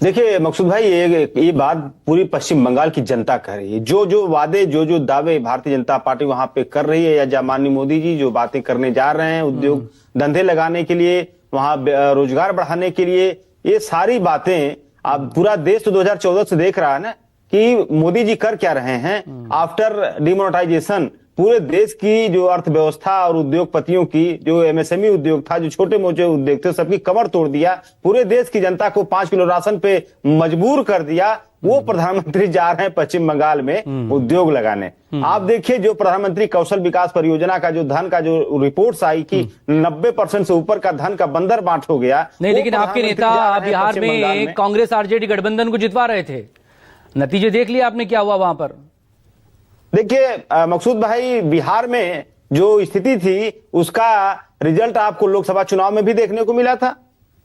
देखिए मकसूद भाई, ये बात पूरी पश्चिम बंगाल की जनता कर रही है। जो जो वादे, जो जो दावे भारतीय जनता पार्टी वहां पे कर रही है, या माननीय मोदी जी जो बातें करने जा रहे हैं उद्योग धंधे लगाने के लिए, वहां रोजगार बढ़ाने के लिए, ये सारी बातें अब पूरा देश तो 2014 से देख रहा है ना कि मोदी जी कर क्या रहे हैं। आफ्टर डिमोनेटाइजेशन पूरे देश की जो अर्थव्यवस्था और उद्योगपतियों की, जो एमएसएमई उद्योग था, जो छोटे मोटे उद्योग थे, सबकी कमर तोड़ दिया। पूरे देश की जनता को 5 किलो राशन पे मजबूर कर दिया। वो प्रधानमंत्री जा रहे हैं पश्चिम बंगाल में उद्योग लगाने। आप देखिए, जो प्रधानमंत्री कौशल विकास परियोजना का जो धन का जो रिपोर्ट्स आई कि 90% से ऊपर का धन का बंदर बांट हो गया। नहीं, लेकिन आपके नेता बिहार में कांग्रेस आरजेडी गठबंधन को जितवा रहे थे। नतीजे देख लिया आपने क्या हुआ वहां पर। देखिए मकसूद भाई, बिहार में जो स्थिति थी उसका रिजल्ट आपको लोकसभा चुनाव में भी देखने को मिला था।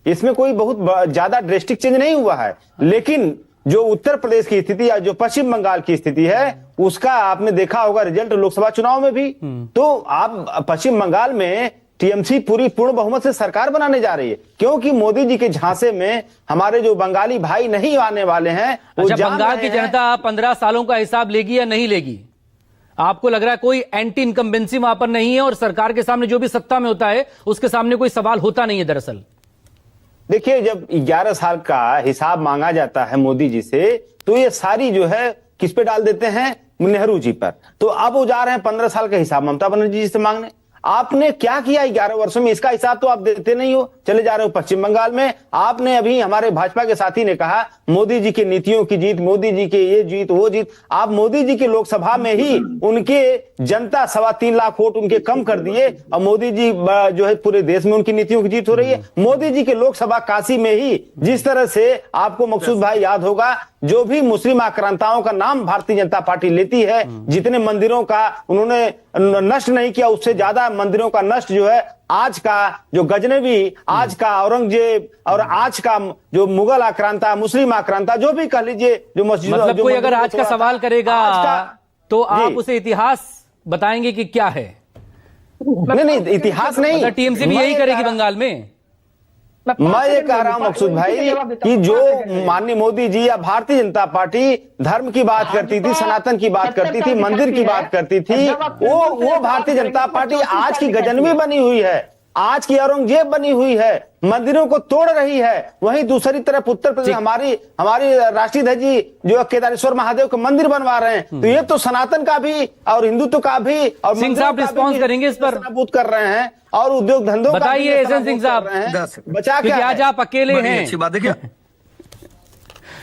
इसमें कोई बहुत ज्यादा ड्रेस्टिक चेंज नहीं हुआ है। लेकिन जो उत्तर प्रदेश की स्थिति या जो पश्चिम बंगाल की स्थिति है उसका आपने देखा होगा रिजल्ट लोकसभा चुनाव में भी। तो आप पश्चिम बंगाल में टीएमसी पूर्ण बहुमत से सरकार बनाने जा रही है, क्योंकि मोदी जी के झांसे में हमारे जो बंगाली भाई नहीं आने वाले हैं। अच्छा, बंगाल की जनता 15 सालों का हिसाब लेगी या नहीं लेगी? आपको लग रहा है कोई एंटी इनकम्बेंसी वहां पर नहीं है और सरकार के सामने जो भी सत्ता में होता है उसके सामने कोई सवाल होता नहीं है दरअसल? देखिए, जब 11 साल का हिसाब मांगा जाता है मोदी जी से, तो ये सारी जो है किस पे डाल देते हैं? नेहरू जी पर। तो अब वो जा रहे हैं 15 साल का हिसाब ममता बनर्जी जी से मांगने। आपने क्या किया 11 वर्षों में? इसका हिसाब तो आप देते नहीं हो, चले जा रहे हो पश्चिम बंगाल में। आपने अभी हमारे भाजपा के साथी ने कहा मोदी जी की नीतियों की जीत, मोदी जी के ये जीत वो जीत। आप मोदी जी के लोकसभा में ही उनके जनता 3.25 लाख वोट उनके कम कर दिए और मोदी जी जो है पूरे देश में उनकी नीतियों की जीत हो रही है। मोदी जी के लोकसभा काशी में ही जिस तरह से आपको मकसूद भाई याद होगा, जो भी मुस्लिम आक्रांताओं का नाम भारतीय जनता पार्टी लेती है, जितने मंदिरों का उन्होंने नष्ट नहीं किया, उससे ज्यादा मंदिरों का नष्ट जो है आज का जो गजनवी, आज का औरंगजेब और आज का जो मुगल आक्रांता, मुस्लिम आक्रांता, जो भी कह लीजिए, जो मस्जिद, मतलब कोई अगर आज का सवाल करेगा तो आप उसे इतिहास बताएंगे कि क्या है? नहीं, इतिहास नहीं, टीएमसी भी यही करेगी बंगाल में। मैं ये कह रहा हूं मकसूद भाई कि जो माननीय मोदी जी या भारतीय जनता पार्टी धर्म की बात करती थी, सनातन की बात करती थी, मंदिर की बात करती थी, वो भारतीय जनता पार्टी आज की गजनवी बनी हुई है, आज की औरंगजेब बनी हुई है, मंदिरों को तोड़ रही है। वहीं दूसरी तरफ उत्तर प्रदेश हमारी राष्ट्रीय ध्वज जी जो केदारेश्वर महादेव का मंदिर बनवा रहे हैं। तो ये तो सनातन का भी और हिंदुत्व का भी और सिंह साहब रिस्पॉन्स करेंगे इस पर? नाबूद कर रहे हैं और उद्योग धंधों बताइए एस एन सिंह साहब, बचा के आज आप अकेले हैं। अच्छी बात है क्या?